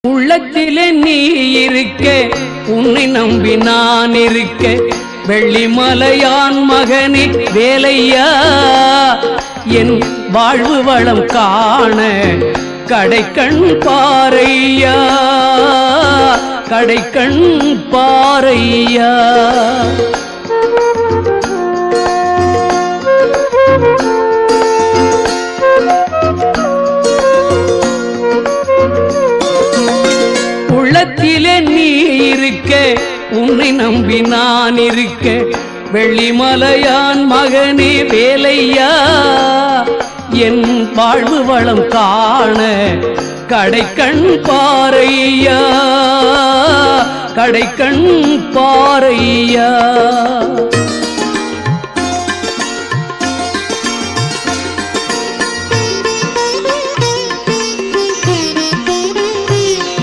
உள்ளத்திலே நீ இருக்க, உன்னை நம்பி நான் இருக்க, வெள்ளிமலையான் மகனே வேலையா, என் வாழ்வு வளம் காண கடைக்கண் பாரையா, கடைக்கண் பாரையா. உள்ளத்திலே நீ இருக்க, உன்னை நம்பி நான் இருக்க, வெள்ளிமலையான் மகனே வேலையா, என் வாழ்வு வளம் காண கடைக்கண் பாரையா, கடைக்கண் பாரையா.